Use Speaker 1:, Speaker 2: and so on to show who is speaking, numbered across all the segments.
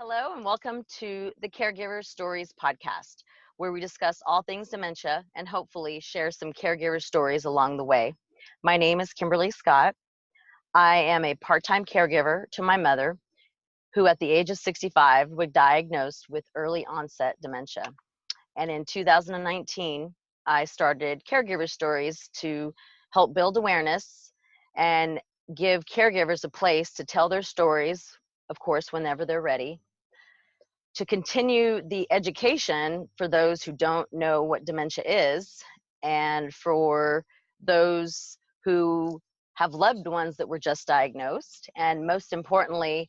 Speaker 1: Hello, and welcome to the Caregiver Stories podcast, where we discuss all things dementia and hopefully share some caregiver stories along the way. My name is Kimberly Scott. I am a part-time caregiver to my mother, who at the age of 65 was diagnosed with early onset dementia. And in 2019, I started Caregiver Stories to help build awareness and give caregivers a place to tell their stories, of course, whenever they're ready, to continue the education for those who don't know what dementia is, and for those who have loved ones that were just diagnosed. And most importantly,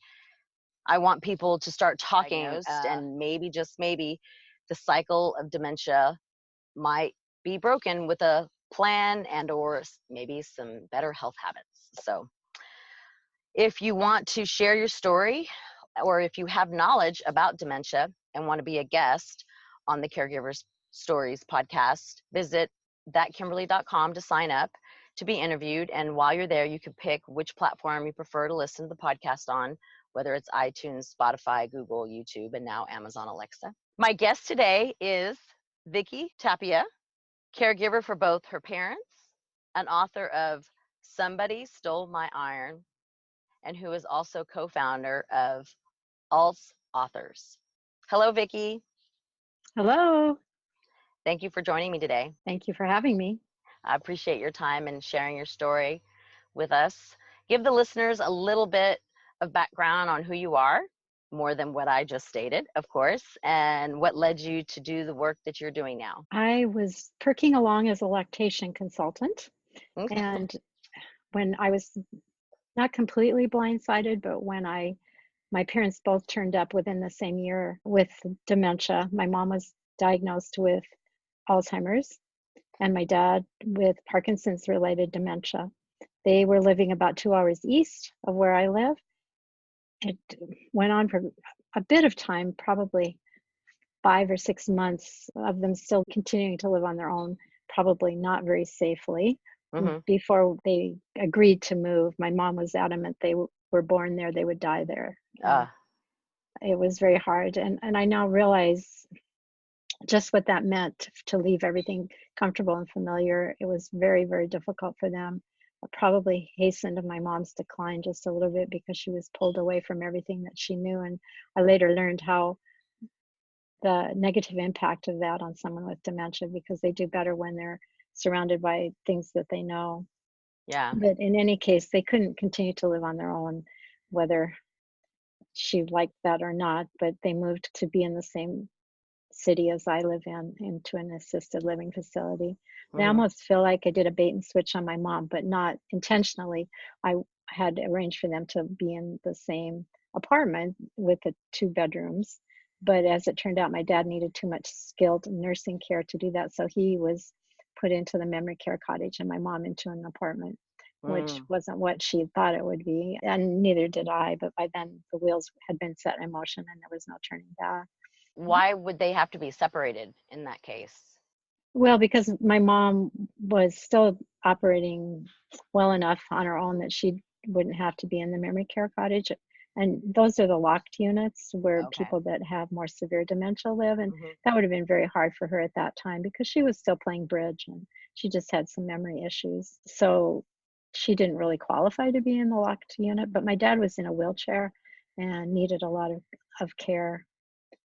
Speaker 1: I want people to start talking, and maybe, just maybe, the cycle of dementia might be broken with a plan and or maybe some better health habits. So if you want to share your story, or if you have knowledge about dementia and want to be a guest on the Caregivers Stories podcast, visit ThatKimberly.com to sign up to be interviewed. And while you're there, you can pick which platform you prefer to listen to the podcast on, whether it's iTunes, Spotify, Google, YouTube, and now Amazon Alexa. My guest today is Vicki Tapia, caregiver for both her parents, an author of Somebody Stole My Iron, and who is also co-founder of AlzAuthors. Hello, Vicki.
Speaker 2: Hello.
Speaker 1: Thank you for joining me today.
Speaker 2: Thank you for having me.
Speaker 1: I appreciate your time and sharing your story with us. Give the listeners a little bit of background on who you are, more than what I just stated, of course, and what led you to do the work that you're doing now.
Speaker 2: I was perking along as a lactation consultant,
Speaker 1: Okay.
Speaker 2: and when I was not completely blindsided, but when my parents both turned up within the same year with dementia. My mom was diagnosed with Alzheimer's, and my dad with Parkinson's related dementia. They were living about 2 hours east of where I live. It went on for a bit of time, probably 5 or 6 months of them still continuing to live on their own, probably not very safely, before they agreed to move. My mom was adamant they were born there, they would die there. It was very hard. And I now realize just what that meant, to leave everything comfortable and familiar. It was very, very difficult for them. It probably hastened my mom's decline just a little bit because she was pulled away from everything that she knew. And I later learned how the negative impact of that on someone with dementia, because they do better when they're surrounded by things that they know.
Speaker 1: Yeah.
Speaker 2: But in any case, they couldn't continue to live on their own, whether she liked that or not. But they moved to be in the same city as I live in, into an assisted living facility. I almost feel like I did a bait and switch on my mom, but not intentionally. I had arranged for them to be in the same apartment with the 2 bedrooms. But as it turned out, my dad needed too much skilled nursing care to do that. So he was put into the memory care cottage and my mom into an apartment, which wasn't what she thought it would be. And neither did I. But by then the wheels had been set in motion and there was no turning back.
Speaker 1: Why would they have to be separated in that case?
Speaker 2: Well, because my mom was still operating well enough on her own that she wouldn't have to be in the memory care cottage. And those are the locked units where people that have more severe dementia live. And that would have been very hard for her at that time because she was still playing bridge and she just had some memory issues. So she didn't really qualify to be in the locked unit. But my dad was in a wheelchair and needed a lot of care.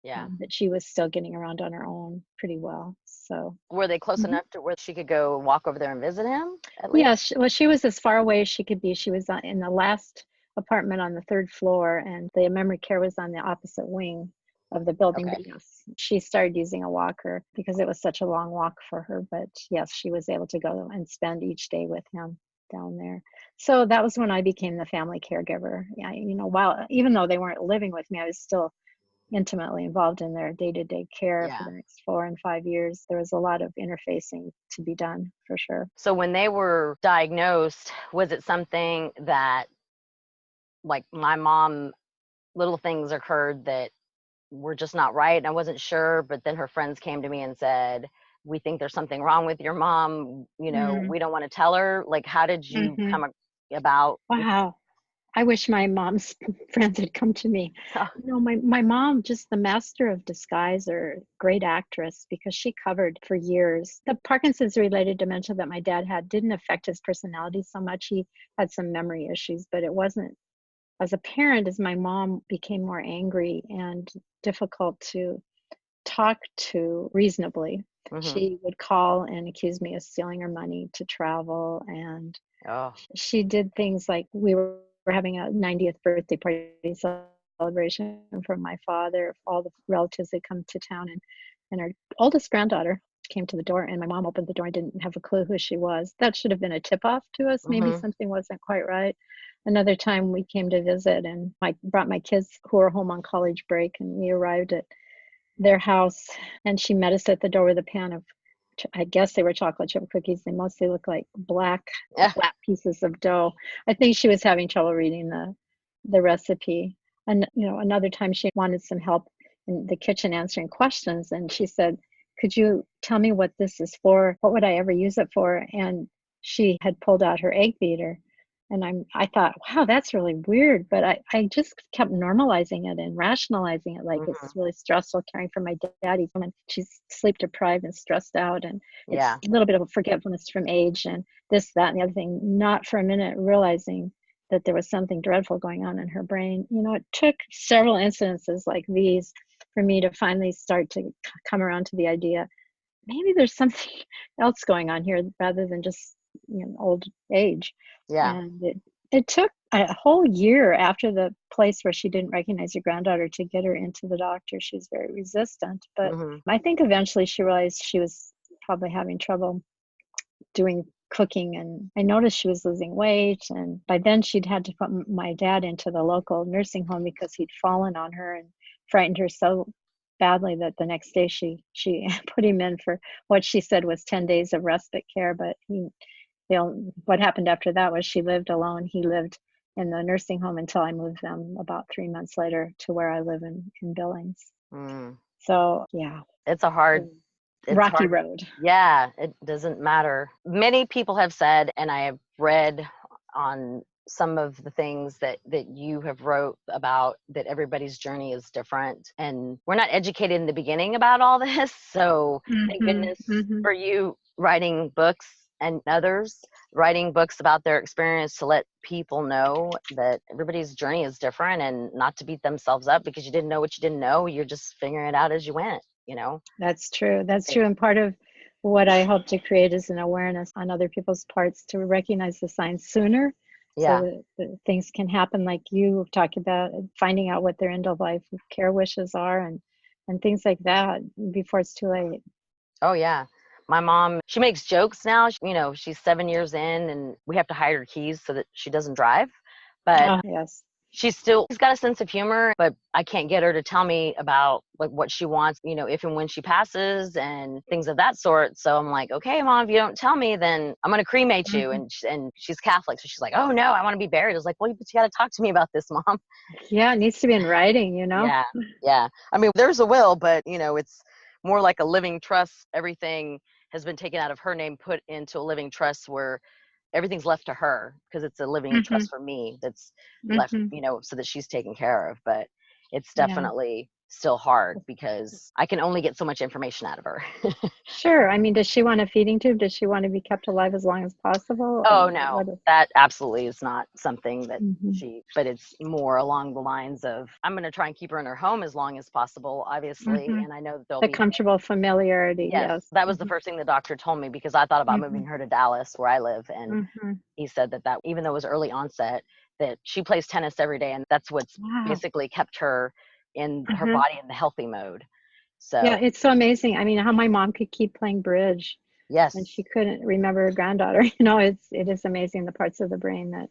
Speaker 1: Yeah.
Speaker 2: That she was still getting around on her own pretty well. So
Speaker 1: were they close enough to where she could go walk over there and visit him? At least?
Speaker 2: Yes, well, she was as far away as she could be. She was in the last apartment on the 3rd floor, and the memory care was on the opposite wing of the building. But yes, she started using a walker because it was such a long walk for her. But yes, she was able to go and spend each day with him down there. So that was when I became the family caregiver. Yeah, even though they weren't living with me, I was still intimately involved in their day-to-day care for the next 4 and 5 years. There was a lot of interfacing to be done for sure.
Speaker 1: So when they were diagnosed, was it something that, like my mom, little things occurred that were just not right and I wasn't sure, but then her friends came to me and said, we think there's something wrong with your mom, we don't want to tell her? Like, how did you come about?
Speaker 2: Wow. I wish my mom's friends had come to me. My mom, just the master of disguise, or great actress, because she covered for years. The Parkinson's related dementia that my dad had didn't affect his personality so much. He had some memory issues, but it wasn't, as a parent, as my mom became more angry and difficult to talk to reasonably, she would call and accuse me of stealing her money to travel. And she did things like, we were having a 90th birthday party celebration for my father. All the relatives had come to town, and our oldest granddaughter came to the door, and my mom opened the door and didn't have a clue who she was. That should have been a tip-off to us. Maybe something wasn't quite right. Another time we came to visit, and I brought my kids who were home on college break, and we arrived at their house, and she met us at the door with a pan of, I guess they were chocolate chip cookies. They mostly look like black flat pieces of dough. I think she was having trouble reading the recipe. And another time she wanted some help in the kitchen answering questions, and she said, "Could you tell me what this is for? What would I ever use it for?" And she had pulled out her egg beater. And I thought, wow, that's really weird. But I just kept normalizing it and rationalizing it, like it's really stressful caring for my daddy. And she's sleep deprived and stressed out. And it's a little bit of a forgetfulness from age and this, that, and the other thing. Not for a minute realizing that there was something dreadful going on in her brain. It took several incidences like these for me to finally start to come around to the idea, maybe there's something else going on here rather than just old age. And it took a whole year after the place where she didn't recognize her granddaughter to get her into the doctor. She was very resistant, but I think eventually she realized she was probably having trouble doing cooking, and I noticed she was losing weight. And by then she'd had to put my dad into the local nursing home because he'd fallen on her and frightened her so badly that the next day she put him in for what she said was 10 days of respite care. But what happened after that was she lived alone. He lived in the nursing home until I moved them about 3 months later to where I live in Billings. So
Speaker 1: it's a hard,
Speaker 2: rocky road.
Speaker 1: Yeah, it doesn't matter. Many people have said, and I have read on some of the things that you have wrote about, that everybody's journey is different, and we're not educated in the beginning about all this. So thank goodness for you writing books and others writing books about their experience to let people know that everybody's journey is different, and not to beat themselves up because you didn't know what you didn't know. You're just figuring it out as you went,
Speaker 2: That's true. And part of what I hope to create is an awareness on other people's parts to recognize the signs sooner. So that things can happen, like you talked about, finding out what their end of life care wishes are and things like that before it's too late.
Speaker 1: Oh yeah. My mom, she makes jokes now. She's 7 years in, and we have to hide her keys so that she doesn't drive. But
Speaker 2: yes.
Speaker 1: she's got a sense of humor, but I can't get her to tell me about like what she wants, if and when she passes and things of that sort. So I'm like, okay, Mom, if you don't tell me, then I'm going to cremate you. And she's Catholic. So she's like, oh no, I want to be buried. I was like, well, but you got to talk to me about this, Mom.
Speaker 2: Yeah. It needs to be in writing,
Speaker 1: Yeah. I mean, there's a will, but it's more like a living trust. Everything has been taken out of her name, put into a living trust where everything's left to her, because it's a living trust for me that's left, so that she's taken care of. But it's definitely still hard because I can only get so much information out of her.
Speaker 2: Sure. I mean, does she want a feeding tube? Does she want to be kept alive as long as possible?
Speaker 1: Oh, no, that absolutely is not something that but it's more along the lines of, I'm going to try and keep her in her home as long as possible, obviously. And I know that there'll be
Speaker 2: comfortable familiarity. Yes.
Speaker 1: That was the first thing the doctor told me, because I thought about moving her to Dallas, where I live. And he said that even though it was early onset, that she plays tennis every day, and that's what's basically kept her in her body in the healthy mode. So
Speaker 2: yeah, it's so amazing. I mean, how my mom could keep playing bridge.
Speaker 1: Yes.
Speaker 2: And she couldn't remember her granddaughter. It is amazing the parts of the brain that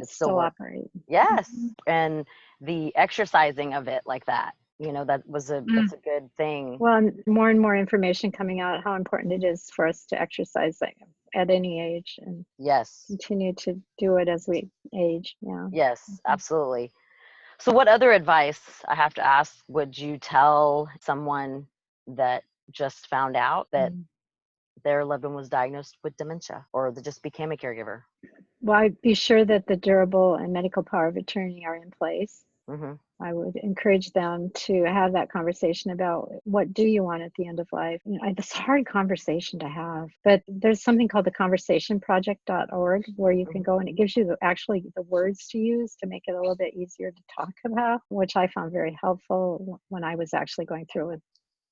Speaker 2: still operate.
Speaker 1: Yes. And the exercising of it like that, that's a good thing.
Speaker 2: Well, and more information coming out how important it is for us to exercise at any age, and continue to do it as we age. Yeah.
Speaker 1: Yes, absolutely. So what other advice, I have to ask, would you tell someone that just found out that their loved one was diagnosed with dementia, or that just became a caregiver?
Speaker 2: Well, I'd be sure that the durable and medical power of attorney are in place.
Speaker 1: Mm-hmm.
Speaker 2: I would encourage them to have that conversation about what do you want at the end of life. It's a hard conversation to have, but there's something called the conversationproject.org where you can go and it gives you actually the words to use to make it a little bit easier to talk about, which I found very helpful when I was actually going through with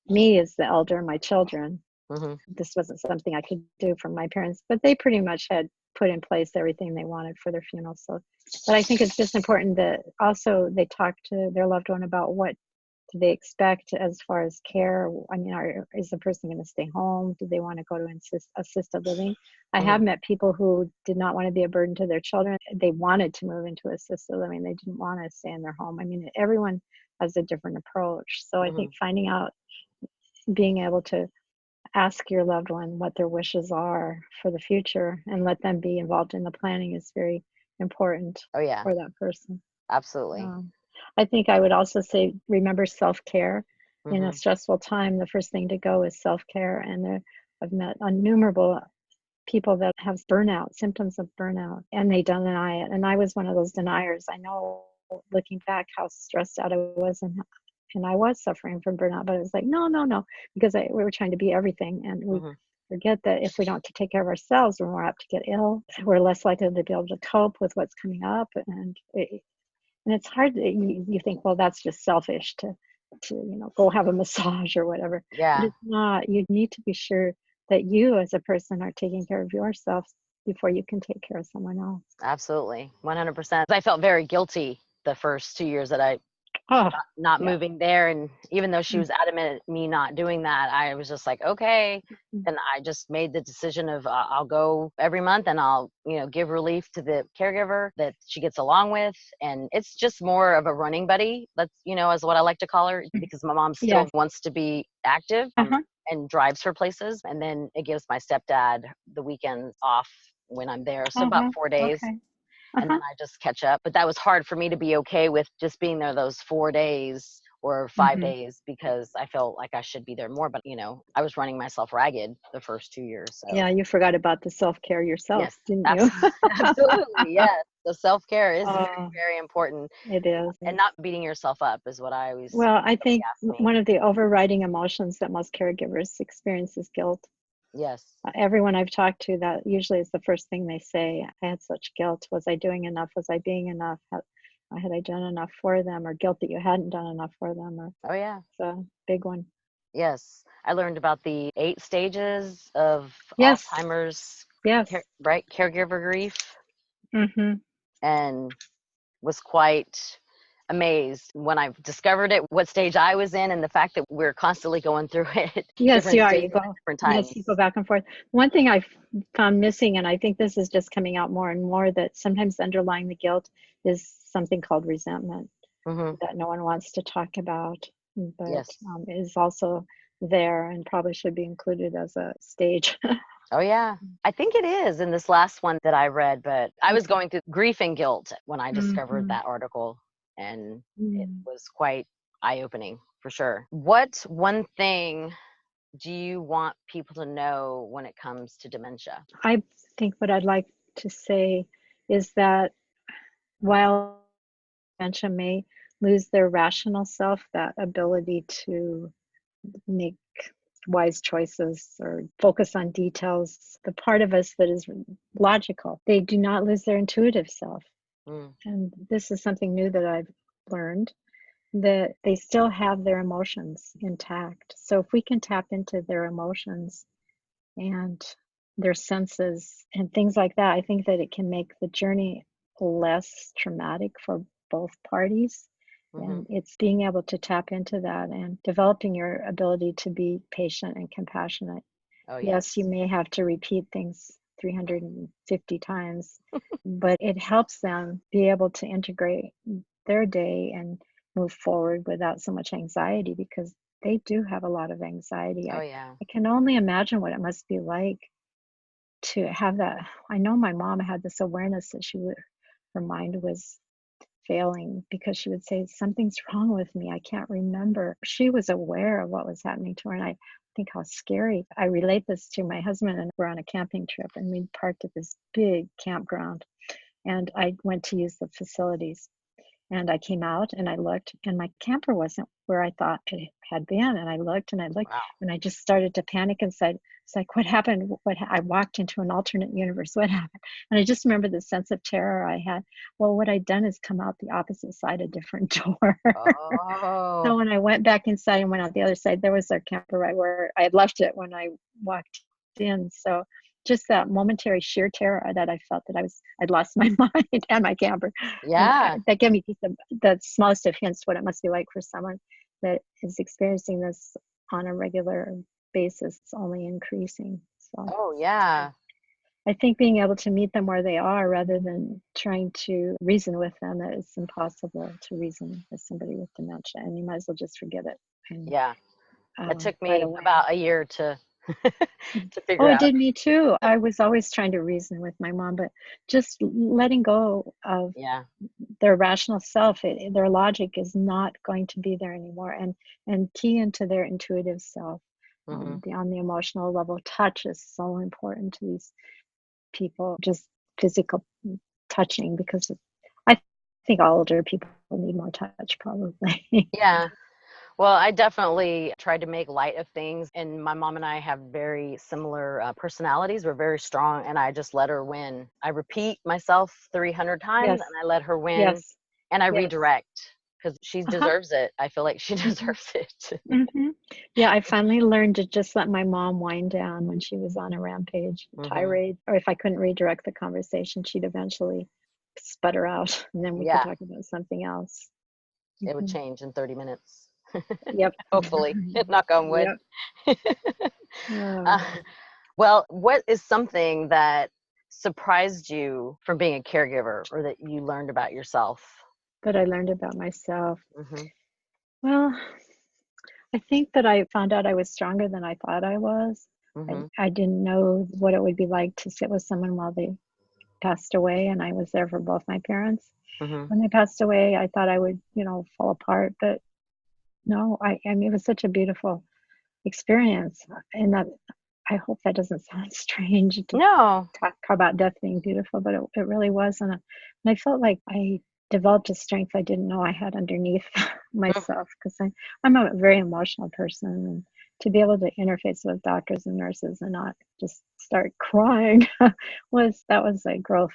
Speaker 2: me as the elder and my children.
Speaker 1: Mm-hmm.
Speaker 2: This wasn't something I could do for my parents, but they pretty much had put in place everything they wanted for their funeral. So, but I think it's just important that also they talk to their loved one about what do they expect as far as care. I mean, is the person going to stay home? Do they want to go to assisted living? I have met people who did not want to be a burden to their children. They wanted to move into assisted living. They didn't want to stay in their home. I mean, everyone has a different approach. So I think finding out, being able to ask your loved one what their wishes are for the future and let them be involved in the planning is very important
Speaker 1: Oh, yeah.
Speaker 2: for that person.
Speaker 1: Absolutely.
Speaker 2: I think I would also say, remember self-care. In a stressful time, the first thing to go is self-care. And I've met innumerable people that have burnout, symptoms of burnout, and they deny it. And I was one of those deniers. I know, looking back, how stressed out I was and I was suffering from burnout, but it was like, no, because we were trying to be everything. And we forget that if we don't take care of ourselves, we're more apt to get ill. We're less likely to be able to cope with what's coming up. And it's hard. You think, well, that's just selfish to go have a massage or whatever.
Speaker 1: Yeah.
Speaker 2: But it's not. You need to be sure that you as a person are taking care of yourself before you can take care of someone else.
Speaker 1: Absolutely. 100%. I felt very guilty the first 2 years that I not moving there. And even though she was adamant at me not doing that, I was just like, okay. And I just made the decision of I'll go every month and I'll, give relief to the caregiver that she gets along with. And it's just more of a running buddy. That's, is what I like to call her, because my mom still wants to be active and drives her places. And then it gives my stepdad the weekends off when I'm there. So about 4 days.
Speaker 2: Okay.
Speaker 1: And then I just catch up. But that was hard for me to be okay with just being there those 4 days or 5 days, because I felt like I should be there more. But, I was running myself ragged the first 2 years. So.
Speaker 2: Yeah, you forgot about the self-care yourself, didn't you?
Speaker 1: Absolutely, yes. The self-care is very, very important.
Speaker 2: It is.
Speaker 1: And not beating yourself up is what I always
Speaker 2: Well, I think one of the overriding emotions that most caregivers experience is guilt.
Speaker 1: Yes.
Speaker 2: Everyone I've talked to, that usually is the first thing they say. I had such guilt. Was I doing enough? Was I being enough? Had I done enough for them? Or guilt that you hadn't done enough for them?
Speaker 1: Oh, yeah.
Speaker 2: It's a big one.
Speaker 1: Yes. I learned about the 8 stages of Alzheimer's, caregiver grief. And was quite amazed when I discovered it, what stage I was in, and the fact that we're constantly going through it.
Speaker 2: Yes, you are. You go.
Speaker 1: Different times.
Speaker 2: Yes, you go back and forth. One thing I found missing, and I think this is just coming out more and more, that sometimes underlying the guilt is something called resentment that no one wants to talk about, but is also there and probably should be included as a stage.
Speaker 1: Oh, yeah. I think it is in this last one that I read, but I was going through grief and guilt when I discovered that article, and it was quite eye-opening for sure. What one thing do you want people to know when it comes to dementia?
Speaker 2: I think what I'd like to say is that while dementia may lose their rational self, that ability to make wise choices or focus on details, the part of us that is logical, they do not lose their intuitive self. And this is something new that I've learned, that they still have their emotions intact. So if we can tap into their emotions and their senses and things like that, I think that it can make the journey less traumatic for both parties. And it's being able to tap into that and developing your ability to be patient and compassionate.
Speaker 1: Oh,
Speaker 2: yes, you may have to repeat things 350 times, but it helps them be able to integrate their day and move forward without so much anxiety, because they do have a lot of anxiety.
Speaker 1: Oh, yeah.
Speaker 2: I can only imagine what it must be like to have that. I know my mom had this awareness that her mind was failing because she would say, something's wrong with me. I can't remember. She was aware of what was happening to her. And I think how scary. I relate this to my husband, and we're on a camping trip, and we parked at this big campground. And I went to use the facilities. And I came out and I looked, and my camper wasn't where I thought it had been. And I looked and I looked,
Speaker 1: Wow.
Speaker 2: and I just started to panic and said, it's like, what happened? I walked into an alternate universe. What happened? And I just remember the sense of terror I had. Well, what I'd done is come out the opposite side, a different door.
Speaker 1: Oh.
Speaker 2: So when I went back inside and went out the other side, there was our camper right where I had left it when I walked in. So just that momentary sheer terror that I felt that I'd lost my mind and my camper.
Speaker 1: Yeah.
Speaker 2: And that gave me just the smallest of hints what it must be like for someone that is experiencing this on a regular basis. It's only increasing. So
Speaker 1: Oh, yeah.
Speaker 2: I think being able to meet them where they are rather than trying to reason with them, that it's impossible to reason with somebody with dementia, and you might as well just forget it. And,
Speaker 1: Yeah. It took
Speaker 2: right
Speaker 1: me
Speaker 2: away.
Speaker 1: about a year to to
Speaker 2: Oh,
Speaker 1: figure
Speaker 2: it
Speaker 1: out.
Speaker 2: did me too. I was always trying to reason with my mom, but just letting go of
Speaker 1: Yeah.
Speaker 2: their rational self, their logic is not going to be there anymore, and key into their intuitive self.
Speaker 1: Hmm.
Speaker 2: On the emotional level, touch is so important to these people, just physical touching, because I think all older people need more touch probably.
Speaker 1: Yeah. Well, I definitely tried to make light of things, and my mom and I have very similar personalities. We're very strong, and I just let her win. I repeat myself 300 times,
Speaker 2: Yes,
Speaker 1: and I let her win,
Speaker 2: yes,
Speaker 1: and I
Speaker 2: yes.
Speaker 1: redirect because she
Speaker 2: Uh-huh.
Speaker 1: deserves it. I feel like she
Speaker 2: Hmm.
Speaker 1: deserves it.
Speaker 2: Hmm. Yeah, I finally learned to just let my mom wind down when she was on a rampage,
Speaker 1: Hmm.
Speaker 2: tirade, or if I couldn't redirect the conversation, she'd eventually sputter out, and then we could
Speaker 1: Yeah,
Speaker 2: talk about something else.
Speaker 1: it would
Speaker 2: Hmm.
Speaker 1: change in 30 minutes.
Speaker 2: Yep.
Speaker 1: Hopefully, knock on wood.
Speaker 2: Yep. Uh,
Speaker 1: Uh, well, what is something that surprised you from being a caregiver or that you learned about yourself?
Speaker 2: but I learned about myself.
Speaker 1: Hmm.
Speaker 2: Well, I think that I found out I was stronger than I thought I was.
Speaker 1: Hmm.
Speaker 2: I didn't know what it would be like to sit with someone while they passed away, and I was there for both my parents.
Speaker 1: Hmm.
Speaker 2: When they passed away, I thought I would, fall apart, but no, I mean, it was such a beautiful experience. And that, I hope that doesn't sound strange to
Speaker 1: No.
Speaker 2: talk about death being beautiful, but it really was. And I felt like I developed a strength I didn't know I had underneath myself, because I'm a very emotional person. And to be able to interface with doctors and nurses and not just start crying that was a growth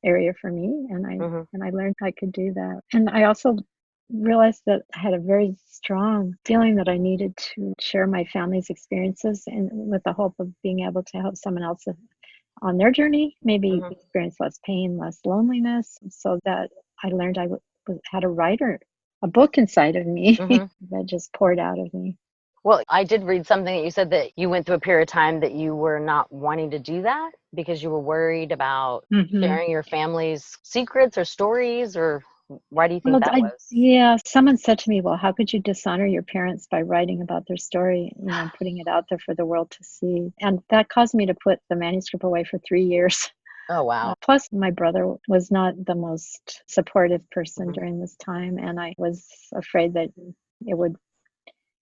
Speaker 2: area for me. And
Speaker 1: Hmm.
Speaker 2: I learned I could do that. And I also realized that I had a very strong feeling that I needed to share my family's experiences, and with the hope of being able to help someone else on their journey, maybe
Speaker 1: Hmm.
Speaker 2: experience less pain, less loneliness. So that I learned had a book inside of me
Speaker 1: Hmm.
Speaker 2: that just poured out of me.
Speaker 1: Well, I did read something that you said that you went through a period of time that you were not wanting to do that because you were worried about
Speaker 2: Hmm.
Speaker 1: sharing your family's secrets or stories, or why do you think
Speaker 2: Well,
Speaker 1: that was?
Speaker 2: yeah, someone said to me, well, how could you dishonor your parents by writing about their story, putting it out there for the world to see? And that caused me to put the manuscript away for 3 years.
Speaker 1: Oh, wow.
Speaker 2: Plus, my brother was not the most supportive person
Speaker 1: Hmm.
Speaker 2: during this time, and I was afraid that it would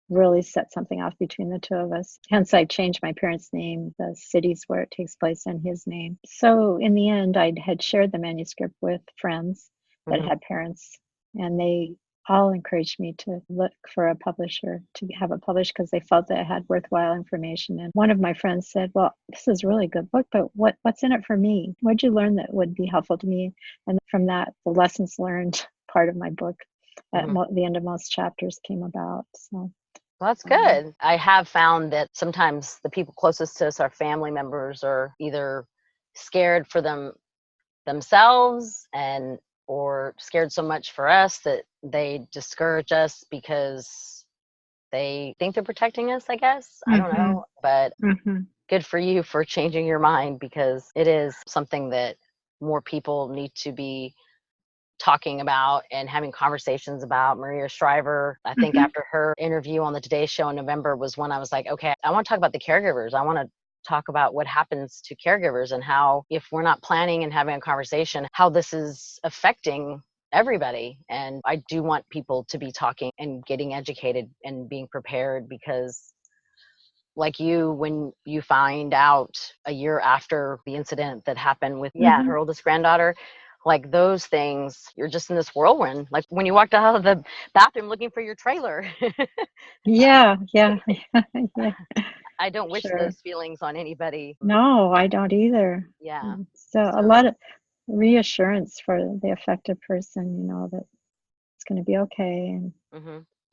Speaker 2: really set something off between the two of us. Hence, I changed my parents' name, the cities where it takes place, and his name. So, in the end, I had shared the manuscript with friends that
Speaker 1: Hmm.
Speaker 2: had parents, and they all encouraged me to look for a publisher to have it published because they felt that it had worthwhile information. And one of my friends said, well, this is a really good book, but what's in it for me? What'd you learn that would be helpful to me? And from that, the lessons learned part of my book at
Speaker 1: Hmm.
Speaker 2: the end of most chapters came about. So
Speaker 1: Well, that's
Speaker 2: um,
Speaker 1: good. I have found that sometimes the people closest to us, our family members, are either scared for themselves and or scared so much for us that they discourage us because they think they're protecting us, I guess. I don't
Speaker 2: mhm,
Speaker 1: know, but
Speaker 2: mhm,
Speaker 1: good for you for changing your mind, because it is something that more people need to be talking about and having conversations about. Maria Shriver, I think
Speaker 2: mhm.
Speaker 1: after her interview on the Today Show in November was when I was like, okay, I want to talk about the caregivers. I want to talk about what happens to caregivers and how, if we're not planning and having a conversation, how this is affecting everybody. And I do want people to be talking and getting educated and being prepared, because like you, when you find out a year after the incident that happened with her oldest granddaughter, like those things, you're just in this whirlwind. Like when you walked out of the bathroom looking for your trailer.
Speaker 2: Yeah.
Speaker 1: I don't wish
Speaker 2: Sure.
Speaker 1: those feelings on anybody.
Speaker 2: No, I don't either.
Speaker 1: Yeah.
Speaker 2: So a lot of reassurance for the affected person, you know, that it's going to be okay, and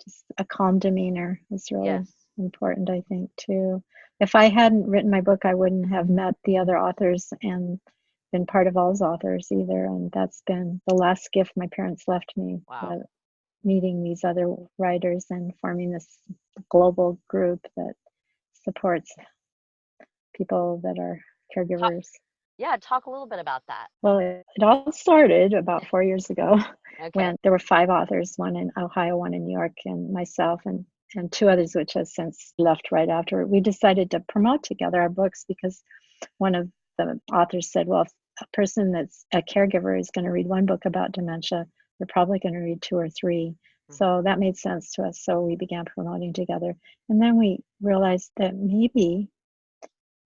Speaker 2: just a calm demeanor is really important, I think, too. If I hadn't written my book, I wouldn't have met the other authors and been part of AlzAuthors either. And that's been the last gift my parents left me.
Speaker 1: Wow.
Speaker 2: Meeting these other writers and forming this global group that supports people that are caregivers.
Speaker 1: Talk a little bit about that.
Speaker 2: Well, it all started about 4 years ago when
Speaker 1: Okay.
Speaker 2: there were 5 authors, one in Ohio, one in New York, and myself, and 2 others, which has since left right after. We decided to promote together our books because one of the authors said, well, if a person that's a caregiver is going to read one book about dementia, they're probably going to read 2 or 3. So that made sense to us. So we began promoting together. And then we realized that maybe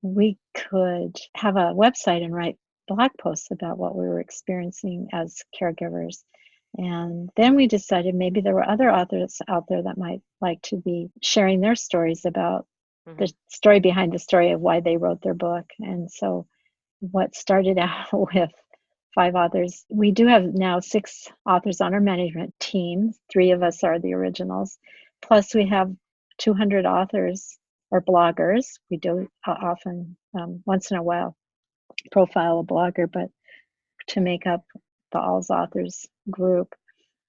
Speaker 2: we could have a website and write blog posts about what we were experiencing as caregivers. And then we decided maybe there were other authors out there that might like to be sharing their stories about the story behind the story of why they wrote their book. And so what started out with 5 authors, we do have now 6 authors on our management team. 3 of us are the originals. Plus we have 200 authors or bloggers. We do often, once in a while, profile a blogger, but to make up the AlzAuthors group.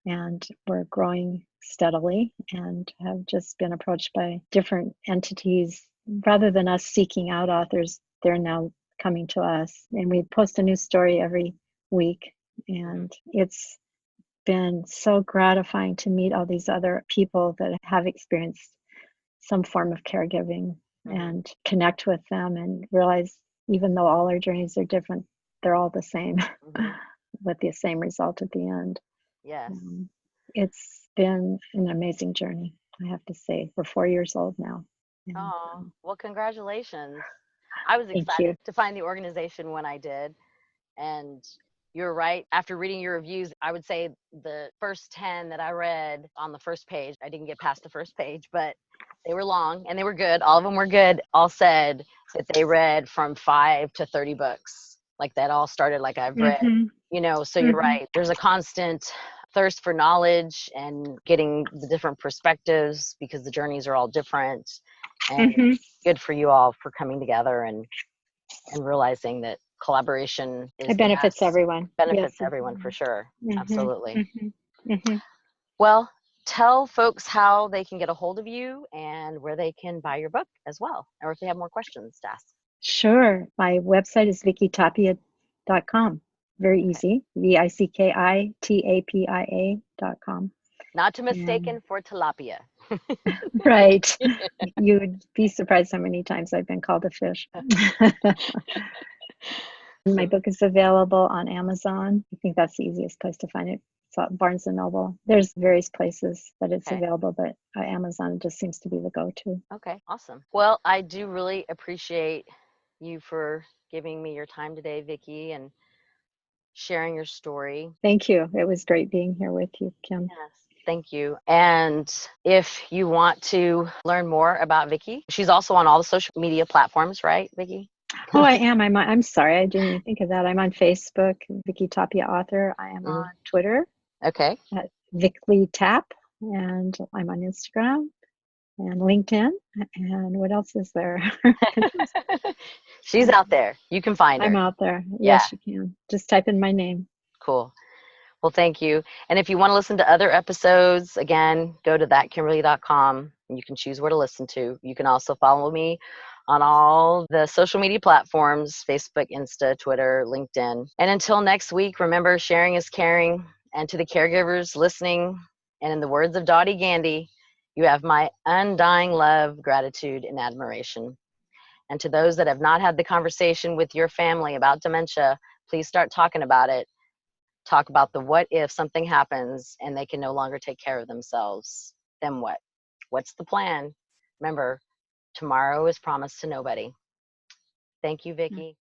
Speaker 2: And we're growing steadily and have just been approached by different entities. Rather than us seeking out authors, they're now coming to us. And we post a new story every week. And it's been so gratifying to meet all these other people that have experienced some form of caregiving and connect with them and realize, even though all our journeys are different, they're all the same with the same result at the end.
Speaker 1: Yes.
Speaker 2: It's been an amazing journey, I have to say. We're 4 years old now.
Speaker 1: Oh, well, congratulations. I was excited to find the organization when I did. And you're right. After reading your reviews, I would say the first 10 that I read on the first page, I didn't get past the first page, but they were long and they were good. All of them were good. All said that they read from 5 to 30 books. Like that all started like I've read, you know, so you're right. There's a constant thirst for knowledge and getting the different perspectives because the journeys are all different. And good for you all for coming together and realizing that collaboration is
Speaker 2: it benefits everyone.
Speaker 1: Benefits everyone for sure. Absolutely. Well, tell folks how they can get a hold of you and where they can buy your book as well, or if they have more questions to ask.
Speaker 2: Sure. My website is vickitapia.com. Very easy. VICKITAPIA.com.
Speaker 1: Not to mistaken for tilapia.
Speaker 2: Right. You would be surprised how many times I've been called a fish. My book is available on Amazon. I think that's the easiest place to find it. It's Barnes & Noble. There's various places that it's available, but Amazon just seems to be the go-to.
Speaker 1: Okay, awesome. Well, I do really appreciate you for giving me your time today, Vicki, and sharing your story.
Speaker 2: Thank you. It was great being here with you, Kim.
Speaker 1: Yes. Thank you. And if you want to learn more about Vicki, she's also on all the social media platforms, right, Vicki?
Speaker 2: Oh, I am. I'm sorry. I didn't even think of that. I'm on Facebook, Vicki Tapia author. I am on Twitter.
Speaker 1: Okay.
Speaker 2: At Vicki Tap, and I'm on Instagram and LinkedIn. And what else is there?
Speaker 1: She's out there. You can find her.
Speaker 2: I'm out there. Yes, you can. Just type in my name.
Speaker 1: Cool. Well, thank you. And if you want to listen to other episodes, again, go to ThatKimberly.com and you can choose where to listen to. You can also follow me on all the social media platforms, Facebook, Insta, Twitter, LinkedIn. And until next week, remember, sharing is caring. And to the caregivers listening, and in the words of Dottie Gandy, you have my undying love, gratitude, and admiration. And to those that have not had the conversation with your family about dementia, please start talking about it. talk about the what if something happens and they can no longer take care of themselves. Then what? What's the plan? Remember, tomorrow is promised to nobody. Thank you, Vicki.